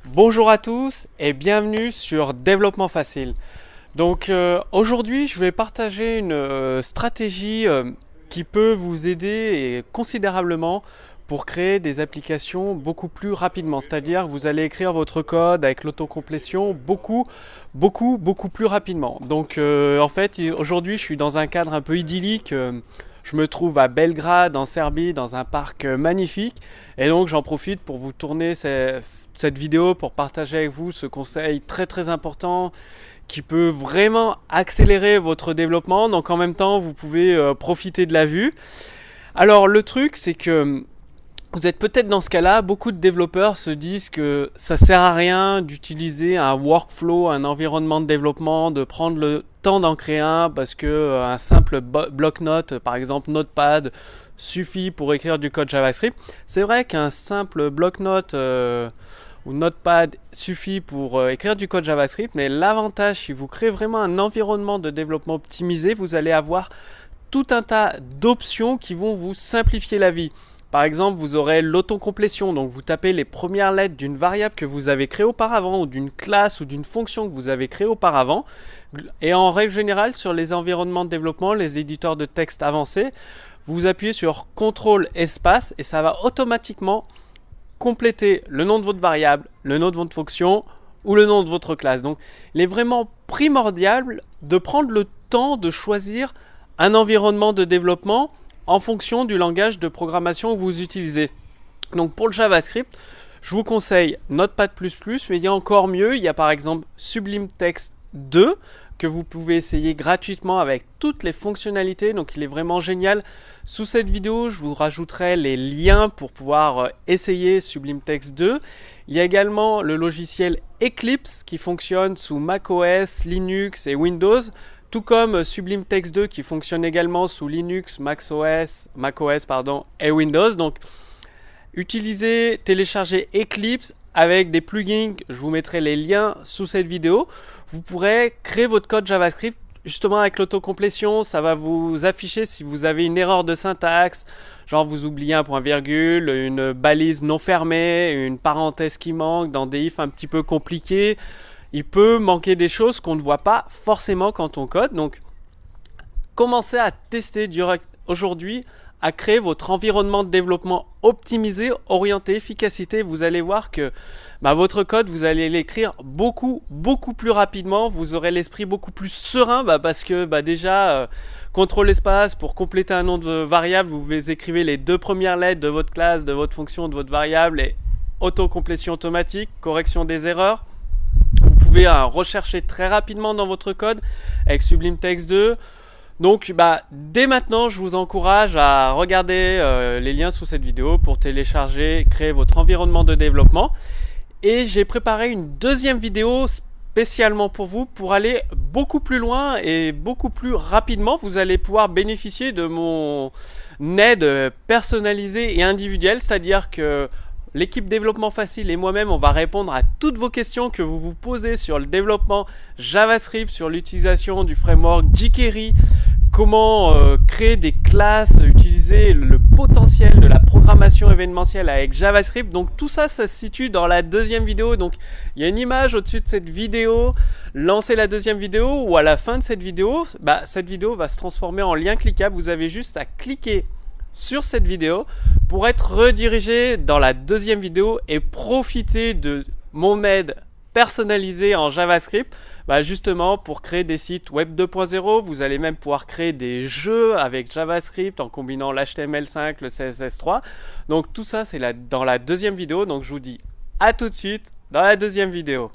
Bonjour à tous et bienvenue sur Développement Facile. Aujourd'hui je vais partager une stratégie qui peut vous aider considérablement pour créer des applications beaucoup plus rapidement. C'est-à-dire que vous allez écrire votre code avec l'autocomplétion beaucoup plus rapidement. Aujourd'hui je suis dans un cadre un peu idyllique. Je me trouve à Belgrade en Serbie dans un parc magnifique et donc j'en profite pour vous tourner cette vidéo pour partager avec vous ce conseil très important qui peut vraiment accélérer votre développement. Donc en même temps vous pouvez profiter de la vue. Alors le truc c'est que vous êtes peut-être dans ce cas-là, beaucoup de développeurs se disent que ça sert à rien d'utiliser un workflow, un environnement de développement, de prendre le temps d'en créer un parce que un simple bloc-notes, par exemple Notepad, suffit pour écrire du code JavaScript. C'est vrai qu'un simple bloc-notes ou Notepad suffit pour écrire du code JavaScript, mais l'avantage, si vous créez vraiment un environnement de développement optimisé, vous allez avoir tout un tas d'options qui vont vous simplifier la vie. Par exemple, vous aurez l'autocomplétion, donc vous tapez les premières lettres d'une variable que vous avez créée auparavant ou d'une classe ou d'une fonction que vous avez créée auparavant. Et en règle générale, sur les environnements de développement, les éditeurs de texte avancés, vous appuyez sur CTRL espace et ça va automatiquement compléter le nom de votre variable, le nom de votre fonction ou le nom de votre classe. Donc, il est vraiment primordial de prendre le temps de choisir un environnement de développement en fonction du langage de programmation que vous utilisez. Donc pour le JavaScript, je vous conseille Notepad++, mais il y a encore mieux, il y a par exemple Sublime Text 2 que vous pouvez essayer gratuitement avec toutes les fonctionnalités, donc il est vraiment génial. Sous cette vidéo, je vous rajouterai les liens pour pouvoir essayer Sublime Text 2. Il y a également le logiciel Eclipse qui fonctionne sous macOS, Linux et Windows. Tout comme Sublime Text 2 qui fonctionne également sous Linux, macOS et Windows. Donc, téléchargez Eclipse avec des plugins. Je vous mettrai les liens sous cette vidéo. Vous pourrez créer votre code JavaScript justement avec l'autocomplétion. Ça va vous afficher si vous avez une erreur de syntaxe, genre vous oubliez un point-virgule, une balise non fermée, une parenthèse qui manque, dans des ifs un petit peu compliqués. Il peut manquer des choses qu'on ne voit pas forcément quand on code. Donc, commencez à tester aujourd'hui, à créer votre environnement de développement optimisé, orienté efficacité. Vous allez voir que votre code, vous allez l'écrire beaucoup plus rapidement. Vous aurez l'esprit beaucoup plus serein parce que déjà, CTRL espace pour compléter un nom de variable, vous écrivez les deux premières lettres de votre classe, de votre fonction, de votre variable et autocomplétion automatique, correction des erreurs. Vous pouvez rechercher très rapidement dans votre code avec Sublime Text 2. Donc dès maintenant, je vous encourage à regarder les liens sous cette vidéo pour télécharger, créer votre environnement de développement. Et j'ai préparé une deuxième vidéo spécialement pour vous pour aller beaucoup plus loin et beaucoup plus rapidement. Vous allez pouvoir bénéficier de mon aide personnalisée et individuelle, c'est-à-dire que l'équipe Développement Facile et moi-même, on va répondre à toutes vos questions que vous vous posez sur le développement JavaScript, sur l'utilisation du framework jQuery, comment créer des classes, utiliser le potentiel de la programmation événementielle avec JavaScript. Donc tout ça, ça se situe dans la deuxième vidéo. Donc il y a une image au-dessus de cette vidéo. Lancez la deuxième vidéo ou à la fin de cette vidéo, cette vidéo va se transformer en lien cliquable. Vous avez juste à cliquer sur cette vidéo pour être redirigé dans la deuxième vidéo et profiter de mon aide personnalisée en JavaScript justement pour créer des sites web 2.0. Vous allez même pouvoir créer des jeux avec JavaScript en combinant l'HTML5, le CSS3. Donc tout ça c'est dans la deuxième vidéo. Donc je vous dis à tout de suite dans la deuxième vidéo.